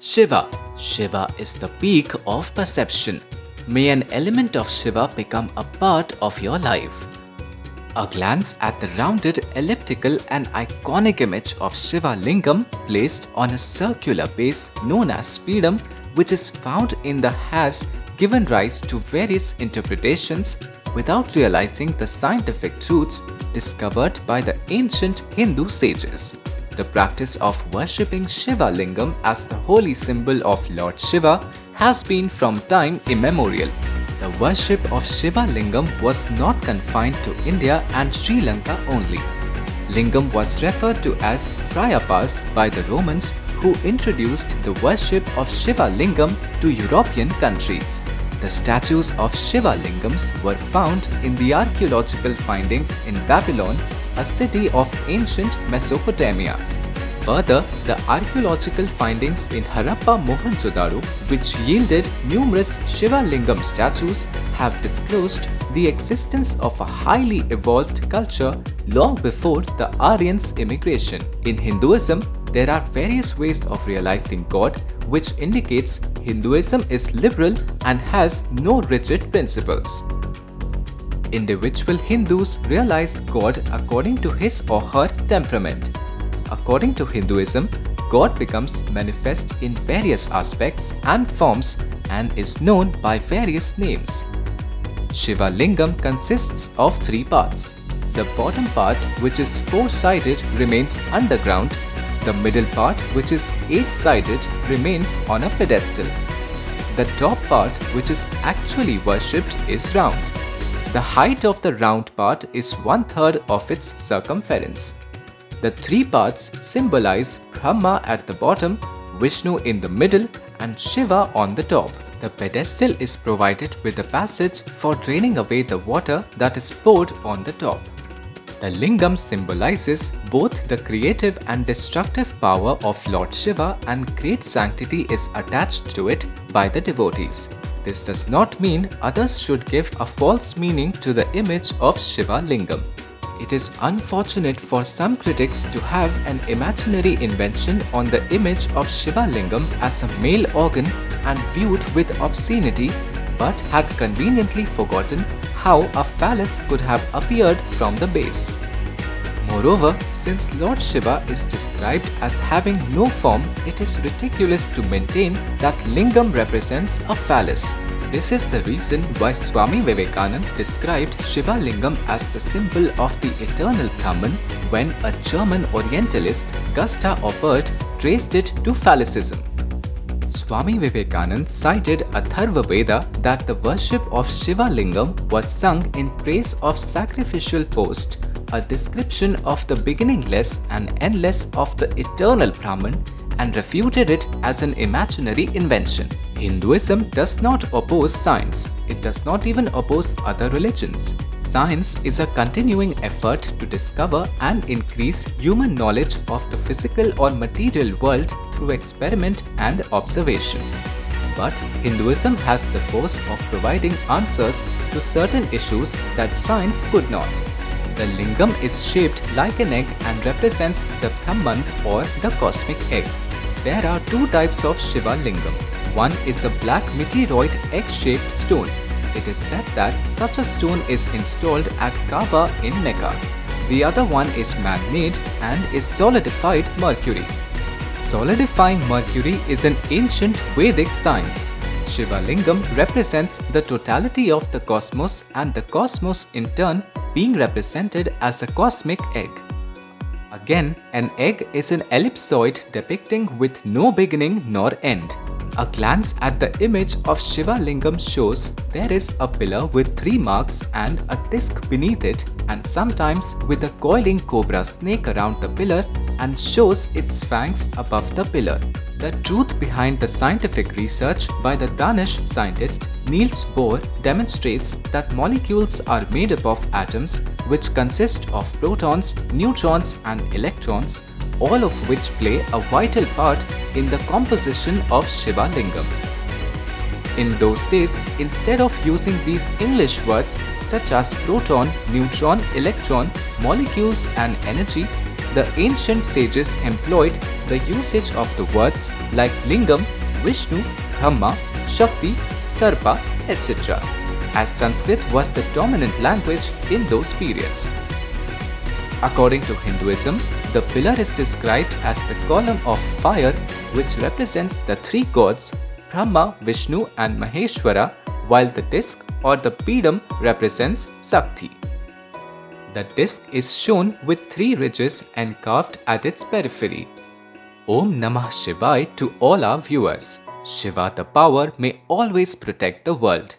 Shiva. Shiva is the peak of perception. May an element of Shiva become a part of your life. A glance at the rounded, elliptical and iconic image of Shiva Lingam placed on a circular base known as Speedum, which is found in the has given rise to various interpretations without realizing the scientific truths discovered by the ancient Hindu sages. The practice of worshipping Shiva Lingam as the holy symbol of Lord Shiva has been from time immemorial. The worship of Shiva Lingam was not confined to India and Sri Lanka only. Lingam was referred to as Prayapas by the Romans, who introduced the worship of Shiva Lingam to European countries. The statues of Shiva Lingams were found in the archaeological findings in Babylon, a city of ancient Mesopotamia. Further, the archaeological findings in Harappa Mohenjo-daro, which yielded numerous Shiva Lingam statues, have disclosed the existence of a highly evolved culture long before the Aryans' immigration. In Hinduism, there are various ways of realizing God, which indicates Hinduism is liberal and has no rigid principles. Individual Hindus realize God according to his or her temperament. According to Hinduism, God becomes manifest in various aspects and forms and is known by various names. Shiva Lingam consists of three parts. The bottom part, which is four-sided, remains underground. The middle part, which is eight-sided, remains on a pedestal. The top part, which is actually worshipped, is round. The height of the round part is 1/3 of its circumference. The three parts symbolize Brahma at the bottom, Vishnu in the middle, and Shiva on the top. The pedestal is provided with a passage for draining away the water that is poured on the top. The lingam symbolizes both the creative and destructive power of Lord Shiva, and great sanctity is attached to it by the devotees. This does not mean others should give a false meaning to the image of Shiva Lingam. It is unfortunate for some critics to have an imaginary invention on the image of Shiva Lingam as a male organ and viewed with obscenity, but had conveniently forgotten how a phallus could have appeared from the base. Moreover, since Lord Shiva is described as having no form, it is ridiculous to maintain that Lingam represents a phallus. This is the reason why Swami Vivekananda described Shiva Lingam as the symbol of the eternal Brahman when a German Orientalist, Gustav Oppert, traced it to phallicism. Swami Vivekananda cited Atharva Veda that the worship of Shiva Lingam was sung in praise of sacrificial post, a description of the beginningless and endless of the eternal Brahman, and refuted it as an imaginary invention. Hinduism does not oppose science. It does not even oppose other religions. Science is a continuing effort to discover and increase human knowledge of the physical or material world through experiment and observation. But Hinduism has the force of providing answers to certain issues that science could not. The lingam is shaped like an egg and represents the Brahman or the cosmic egg. There are two types of Shiva Lingam. One is a black meteoroid egg-shaped stone. It is said that such a stone is installed at Kaaba in Mecca. The other one is man-made and is solidified mercury. Solidifying mercury is an ancient Vedic science. Shiva Lingam represents the totality of the cosmos, and the cosmos in turn being represented as a cosmic egg. Again, an egg is an ellipsoid depicting with no beginning nor end. A glance at the image of Shiva Lingam shows there is a pillar with three marks and a disc beneath it, and sometimes with a coiling cobra snake around the pillar, and shows its fangs above the pillar. The truth behind the scientific research by the Danish scientist Niels Bohr demonstrates that molecules are made up of atoms which consist of protons, neutrons and electrons, all of which play a vital part in the composition of Shiva Lingam. In those days, instead of using these English words such as proton, neutron, electron, molecules and energy, the ancient sages employed the usage of the words like Lingam, Vishnu, Brahma, Shakti, Sarpa, etc., as Sanskrit was the dominant language in those periods. According to Hinduism, the pillar is described as the column of fire which represents the three gods Brahma, Vishnu and Maheshwara, while the disc or the pedum represents Shakti. The disc is shown with three ridges and carved at its periphery. Om Namah Shivaya to all our viewers. Shiva the power may always protect the world.